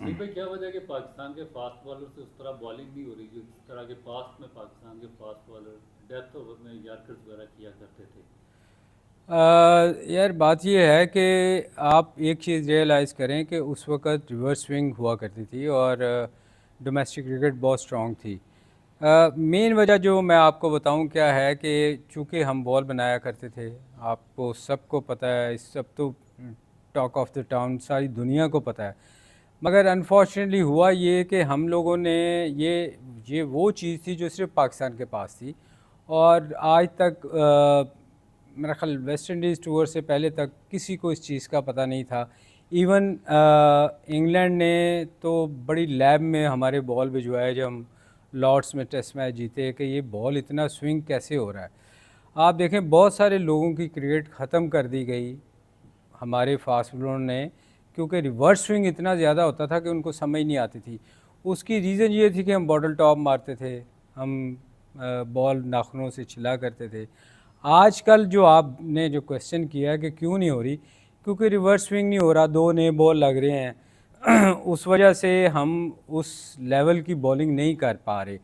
सलीम भाई, क्या वजह है कि पाकिस्तान के फास्ट बॉलर से उस तरह बॉलिंग नहीं हो रही जो इस तरह के पास्ट में पाकिस्तान के फास्ट बॉलर डेथ ओवर में यॉर्कर्स वगैरह किया करते थे? यार बात ये है कि आप एक चीज़ रियलाइज़ करें कि उस वक्त रिवर्स स्विंग हुआ करती थी और डोमेस्टिक क्रिकेट बहुत स्ट्रॉन्ग थी। मेन वजह जो मैं आपको बताऊं क्या है कि चूँकि हम बॉल बनाया करते थे, आपको सबको पता है, इस सब तो टॉक ऑफ द टाउन, सारी दुनिया को पता है। मगर अनफॉर्चुनेटली हुआ ये कि हम लोगों ने ये ये वो चीज़ थी जो सिर्फ पाकिस्तान के पास थी, और आज तक मेरा ख्याल वेस्ट इंडीज़ टूर से पहले तक किसी को इस चीज़ का पता नहीं था। इवन इंग्लैंड ने तो बड़ी लैब में हमारे बॉल भिजवाए जब हम लॉर्ड्स में टेस्ट मैच जीते कि ये बॉल इतना स्विंग कैसे हो रहा है। आप देखें बहुत सारे लोगों की क्रिकेट ख़त्म कर दी गई हमारे फास्ट बॉलरों ने, क्योंकि रिवर्स स्विंग इतना ज़्यादा होता था कि उनको समझ नहीं आती थी। उसकी रीज़न ये थी कि हम बॉटल टॉप मारते थे, हम बॉल नाखूनों से छिला करते थे। आजकल जो आपने जो क्वेश्चन किया है कि क्यों नहीं हो रही, क्योंकि रिवर्स स्विंग नहीं हो रहा, दो नए बॉल लग रहे हैं उस वजह से हम उस लेवल की बॉलिंग नहीं कर पा रहे।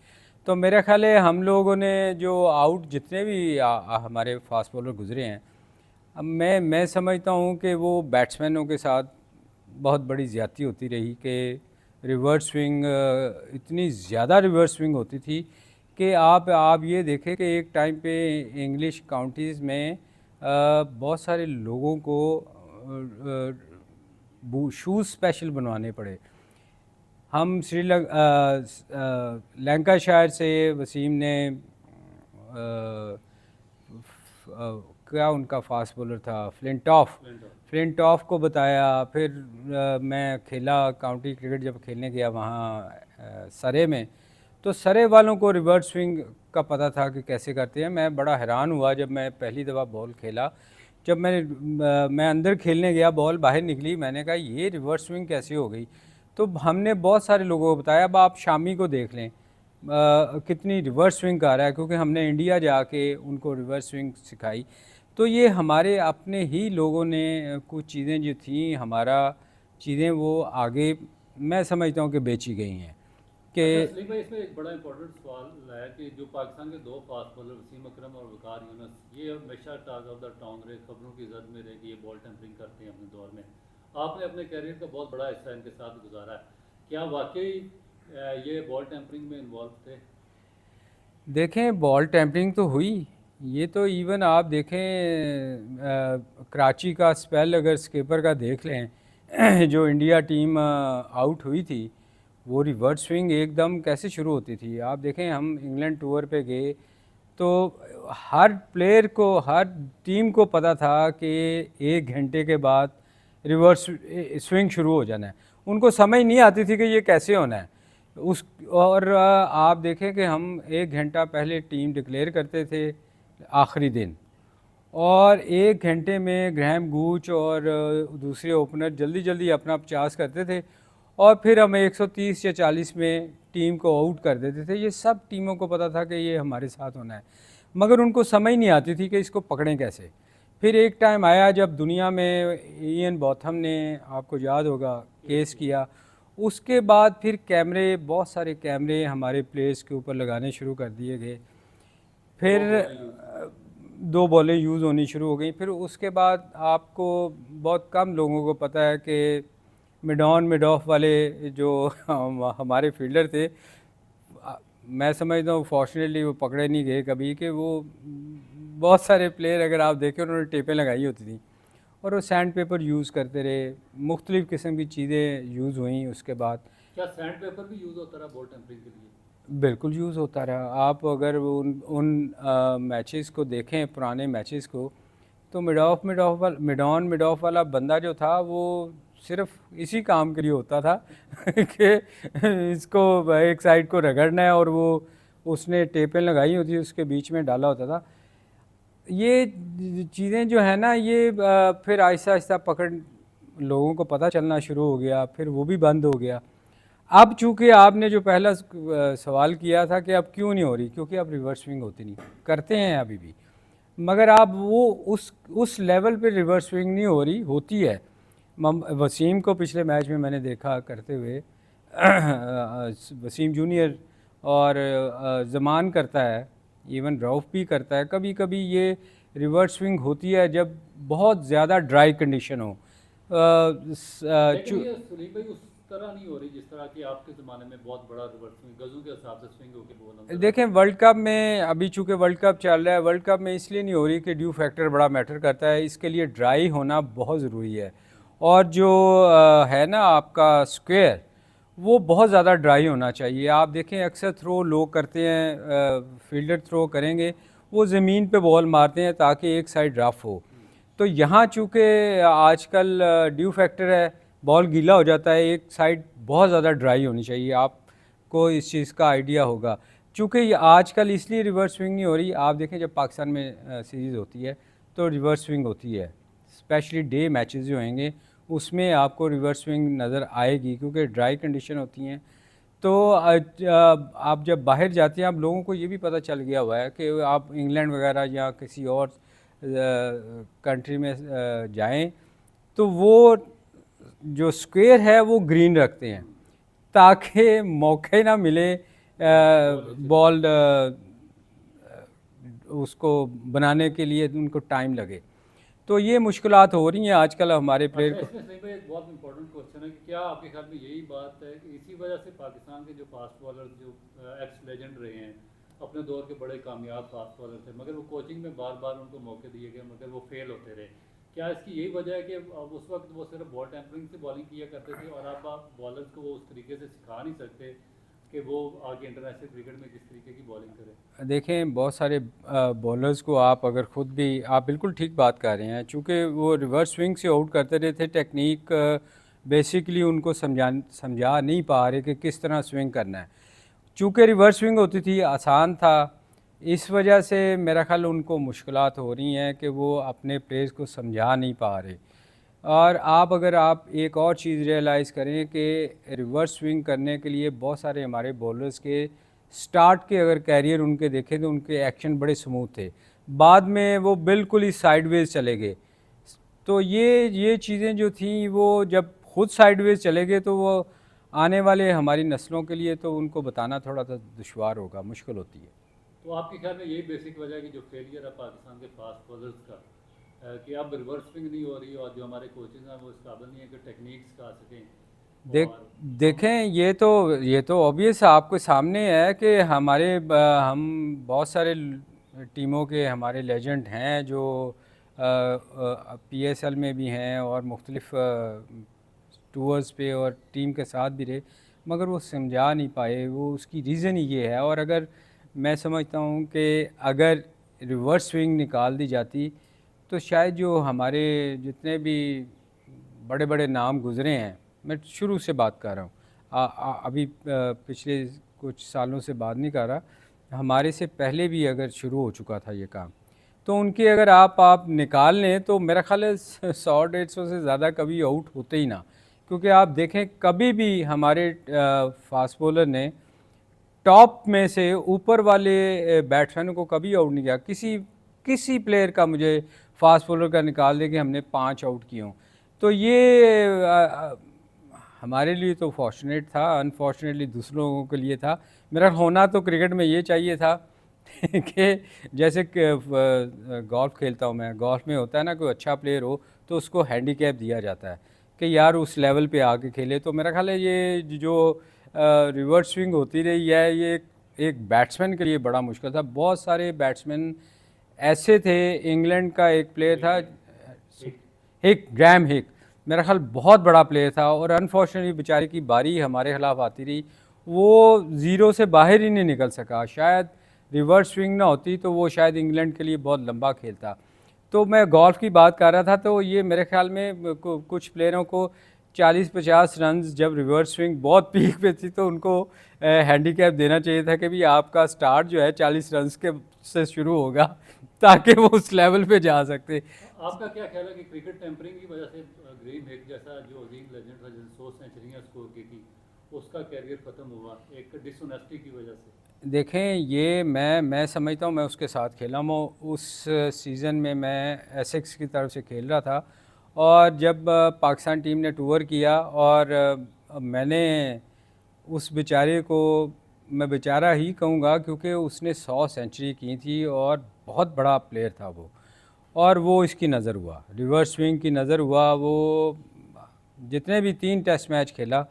तो मेरा ख्याल है हम लोगों ने जो आउट जितने भी हमारे फास्ट बॉलर गुजरे हैं, अब मैं समझता हूँ कि वो बैट्समैनों के साथ बहुत बड़ी ज़्यादती होती रही कि रिवर्स स्विंग, इतनी ज़्यादा रिवर्स स्विंग होती थी कि आप ये देखें कि एक टाइम पे इंग्लिश काउंटीज़ में बहुत सारे लोगों को शूज़ स्पेशल बनवाने पड़े। हम लंकाशायर से वसीम ने क्या उनका फास्ट बॉलर था, फ्लिंटॉफ। फ्लिंटॉफ। फ्लिंटॉफ को बताया, फिर मैं खेला काउंटी क्रिकेट जब खेलने गया वहाँ सरे में, तो सरे वालों को रिवर्स स्विंग का पता था कि कैसे करते हैं। मैं बड़ा हैरान हुआ जब मैं पहली दफ़ा बॉल खेला, जब मैं अंदर खेलने गया, बॉल बाहर निकली, मैंने कहा ये रिवर्स स्विंग कैसे हो गई। तो हमने बहुत सारे लोगों को बताया, अब आप शामी को देख लें कितनी रिवर्स स्विंग कर रहा है, क्योंकि हमने इंडिया जाके उनको रिवर्स स्विंग सिखाई। तो ये हमारे अपने ही लोगों ने कुछ चीज़ें जो थी हमारा चीज़ें वो आगे मैं समझता हूँ कि बेची गई हैं कि अच्छा सलीम भाई, इसमें एक बड़ा इंपॉर्टेंट सवाल है कि जो पाकिस्तान के दो फास्ट बॉलर वसीम अकरम और वकार यूनुस, ये हमेशा टॉक ऑफ द टाउन रहे, खबरों की जद में रहे कि ये बॉल टेम्परिंग करते हैं अपने दौर में। आपने अपने कैरियर का बहुत बड़ा हिस्सा इनके साथ गुजारा है, क्या वाकई ये बॉल टेम्परिंग में इन्वॉल्व थे? देखें बॉल टैंपरिंग तो हुई। ये तो इवन आप देखें कराची का स्पेल अगर स्कीपर का देख लें जो इंडिया टीम आउट हुई थी, वो रिवर्स स्विंग एकदम कैसे शुरू होती थी। आप देखें हम इंग्लैंड टूर पे गए तो हर प्लेयर को, हर टीम को पता था कि 1 घंटे के बाद रिवर्स स्विंग शुरू हो जाना है। उनको समझ नहीं आती थी कि ये कैसे होना है। उस और आप देखें कि हम 1 घंटा पहले टीम डिक्लेयर करते थे आखिरी दिन, और 1 घंटे में ग्रैहम गूच और दूसरे ओपनर जल्दी जल्दी अपना 50 करते थे, और फिर हम 130 या 40 में टीम को आउट कर देते थे। ये सब टीमों को पता था कि ये हमारे साथ होना है, मगर उनको समझ नहीं आती थी कि इसको पकड़ें कैसे। फिर एक टाइम आया जब दुनिया में इयन बॉथम ने, आपको याद होगा, केस केस किया। किया। उसके बाद फिर कैमरे, बहुत सारे कैमरे हमारे प्लेयर्स के ऊपर लगाने शुरू कर दिए गए। फिर दो बॉलें यूज़ की। दो बॉलें यूज़ होनी शुरू हो गई। फिर उसके बाद आपको बहुत कम लोगों को पता है कि मिड ऑफ वाले जो हमारे फील्डर थे, मैं समझता हूँ फॉर्चुनेटली वो पकड़े नहीं गए कभी, कि वो बहुत सारे प्लेयर अगर आप देखें उन्होंने टेपें लगाई होती थी और वो सैंड पेपर यूज़ करते रहे, मुख्तलिफ़ किस्म की चीज़ें यूज़ हुई उसके बाद। क्या सैंड पेपर भी यूज़ होता रहा बॉल टेम्परिंग के लिए? बिल्कुल यूज़ होता रहा। आप अगर उन मैचेस को देखें, पुराने मैचेस को, तो मिड ऑफ वाला बंदा जो था वो सिर्फ इसी काम के लिए होता था कि इसको एक साइड को रगड़ना है, और वो उसने टेपें लगाई होती, उसके बीच में डाला होता था। ये चीज़ें जो है ना, ये फिर आहिस्ता आहिस्ता पकड़ लोगों को पता चलना शुरू हो गया, फिर वो भी बंद हो गया। अब चूँकि आपने जो पहला सवाल किया था कि अब क्यों नहीं हो रही, क्योंकि अब रिवर्स स्विंग होती नहीं, करते हैं अभी भी, मगर अब वो उस लेवल पे रिवर्स स्विंग नहीं हो रही, होती है। वसीम को पिछले मैच में मैंने देखा करते हुए वसीम जूनियर और ज़मान करता है, इवन रऊफ़ भी करता है। कभी कभी ये रिवर्स स्विंग होती है जब बहुत ज़्यादा ड्राई कंडीशन हो। लेकिन ये सुलीम भाई उस तरह नहीं हो रही जिस तरह की आपके ज़माने में बहुत बड़ा रिवर्स स्विंग गज़ों के हिसाब से स्विंग होके बोल अंदर देखें वर्ल्ड कप में, अभी चूँकि वर्ल्ड कप चल रहा है, वर्ल्ड कप में इसलिए नहीं हो रही कि ड्यू फैक्टर बड़ा मैटर करता है, इसके लिए ड्राई होना बहुत ज़रूरी है। और जो है ना आपका स्क्वायर, वो बहुत ज़्यादा ड्राई होना चाहिए। आप देखें अक्सर थ्रो लोग करते हैं, फील्डर थ्रो करेंगे वो ज़मीन पे बॉल मारते हैं ताकि एक साइड रफ हो। तो यहाँ चूँकि आजकल ड्यू फैक्टर है, बॉल गीला हो जाता है, एक साइड बहुत ज़्यादा ड्राई होनी चाहिए। आपको इस चीज़ का आइडिया होगा। चूँकि ये आजकल इसलिए रिवर्स स्विंग नहीं हो रही, आप देखें जब पाकिस्तान में सीरीज़ होती है तो रिवर्स स्विंग होती है, स्पेशली डे मैचेस जो होंगे उसमें आपको रिवर्स स्विंग नज़र आएगी क्योंकि ड्राई कंडीशन होती हैं। तो आप जब बाहर जाते हैं, आप लोगों को ये भी पता चल गया हुआ है कि आप इंग्लैंड वगैरह या किसी और कंट्री में जाएं तो वो जो स्क्वायर है वो ग्रीन रखते हैं ताकि मौके ना मिले बॉल उसको बनाने के लिए उनको टाइम लगे। तो ये मुश्किलात हो रही हैं आजकल हमारे प्लेयर को। इसमें सही में एक बहुत इंपॉर्टेंट क्वेश्चन है कि क्या आपके ख्याल में यही बात है कि इसी वजह से पाकिस्तान के जो फास्ट बॉलर जो एक्स लेजेंड रहे हैं, अपने दौर के बड़े कामयाब फास्ट बॉलर थे, मगर वो कोचिंग में बार बार उनको मौके दिए गए मगर वो फेल होते रहे, क्या इसकी यही वजह है कि उस वक्त वो सिर्फ बॉल टेम्परिंग से बॉलिंग किया करते थे और अब आप बॉलर्स को वो उस तरीके से सिखा नहीं सकते कि वो आगे इंटरनेशनल क्रिकेट में किस तरीके की बॉलिंग करें? देखें बहुत सारे बॉलर्स को आप अगर ख़ुद भी, आप बिल्कुल ठीक बात कर रहे हैं, चूँकि वो रिवर्स स्विंग से आउट करते रहे थे, टेक्निक बेसिकली उनको समझा नहीं पा रहे कि किस तरह स्विंग करना है। चूँकि रिवर्स स्विंग होती थी, आसान था, इस वजह से मेरा ख्याल उनको मुश्किलात हो रही हैं कि वो अपने प्लेयर्स को समझा नहीं पा रहे। और अगर आप एक और चीज़ रियलाइज़ करें कि रिवर्स स्विंग करने के लिए बहुत सारे हमारे बॉलर्स के स्टार्ट के अगर कैरियर उनके देखें तो उनके एक्शन बड़े स्मूथ थे, बाद में वो बिल्कुल ही साइडवेज चले गए। तो ये चीज़ें जो थी वो जब खुद साइडवेज चले गए तो वो आने वाले हमारी नस्लों के लिए तो उनको बताना थोड़ा सा दुश्वार होगा, मुश्किल होती है। तो आपके ख्याल में यही बेसिक वजह है कि जो फेलियर है पाकिस्तान के फास्ट बॉलर्स का, कि अब रिवर्स स्विंग नहीं हो रही और जो हमारे कोचेज हैं वो इस काबिल नहीं है कि टेक्निक्स सिखा सकें। देखें ये तो ऑब्वियस आपके सामने है कि हम बहुत सारे टीमों के हमारे लेजेंड हैं जो PSL में भी हैं और मुख्तलिफ टूर्स पे और टीम के साथ भी रहे, मगर वो समझा नहीं पाए। वो उसकी रीज़न ही ये है। और अगर मैं समझता हूँ कि अगर रिवर्स स्विंग निकाल दी जाती तो शायद जो हमारे जितने भी बड़े बड़े नाम गुज़रे हैं, मैं शुरू से बात कर रहा हूँ, अभी पिछले कुछ सालों से बात नहीं कर रहा, हमारे से पहले भी अगर शुरू हो चुका था ये काम, तो उनके अगर आप निकाल लें तो मेरा ख्याल है 100-150 से ज़्यादा कभी आउट होते ही ना। क्योंकि आप देखें कभी भी हमारे फास्ट बॉलर ने टॉप में से ऊपर वाले बैट्समैन को कभी आउट नहीं किया। किसी प्लेयर का मुझे फास्ट बॉलर का निकाल दे कि हमने 5 आउट किए हों। तो ये हमारे लिए तो फॉर्चुनेट था, अनफॉर्चुनेटली दूसरों लोगों के लिए था। मेरा होना तो क्रिकेट में ये चाहिए था कि जैसे गोल्फ़ खेलता हूँ मैं, गोल्फ़ में होता है ना कोई अच्छा प्लेयर हो तो उसको हैंडीकैप दिया जाता है कि यार उस लेवल पे आके खेले। तो मेरा ख्याल है ये जो रिवर्स स्विंग होती रही है ये एक बैट्समैन के लिए बड़ा मुश्किल था। बहुत सारे बैट्समैन ऐसे थे, इंग्लैंड का एक प्लेयर था ग्रैम हिक, मेरा ख्याल बहुत बड़ा प्लेयर था और अनफॉर्चुनेटली बेचारे की बारी हमारे ख़िलाफ़ आती रही, वो ज़ीरो से बाहर ही नहीं निकल सका। शायद रिवर्स स्विंग ना होती तो वो शायद इंग्लैंड के लिए बहुत लंबा खेलता। तो मैं गोल्फ़ की बात कर रहा था, तो ये मेरे ख्याल में कुछ प्लेयरों को 40-50 रन जब रिवर्स स्विंग बहुत पीक पे थी तो उनको हैंडीकैप देना चाहिए था कि भाई आपका स्टार्ट जो है 40 रन के से शुरू होगा ताकि वो उस लेवल पे जा सकते। आपका क्या ख्याल है कि क्रिकेट टेम्परिंग की वजह से ग्रेम हेक जैसा जो अजीम लेजेंड था जिसने 100 सेंचुरियाँ स्कोर की थी, उसका कैरियर ख़त्म हुआ एक डिसऑनेस्टी की वजह से? देखें ये मैं समझता हूँ, मैं उसके साथ खेला हूँ। उस सीज़न में मैं एसेक्स की तरफ से खेल रहा था और जब पाकिस्तान टीम ने टूर किया और मैंने उस बेचारे को, मैं बेचारा ही कहूँगा क्योंकि उसने 100 सेंचुरी की थी और बहुत बड़ा प्लेयर था वो, और वो इसकी नज़र हुआ, रिवर्स स्विंग की नज़र हुआ। वो जितने भी 3 टेस्ट मैच खेला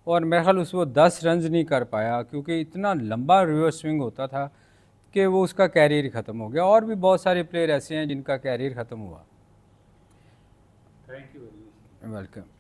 और मेरे ख्याल उसको 10 रन नहीं कर पाया क्योंकि इतना लंबा रिवर्स स्विंग होता था कि वो उसका कैरियर ही ख़त्म हो गया। और भी बहुत सारे प्लेयर ऐसे हैं जिनका कैरियर ख़त्म हुआ। Thank you very much. Welcome.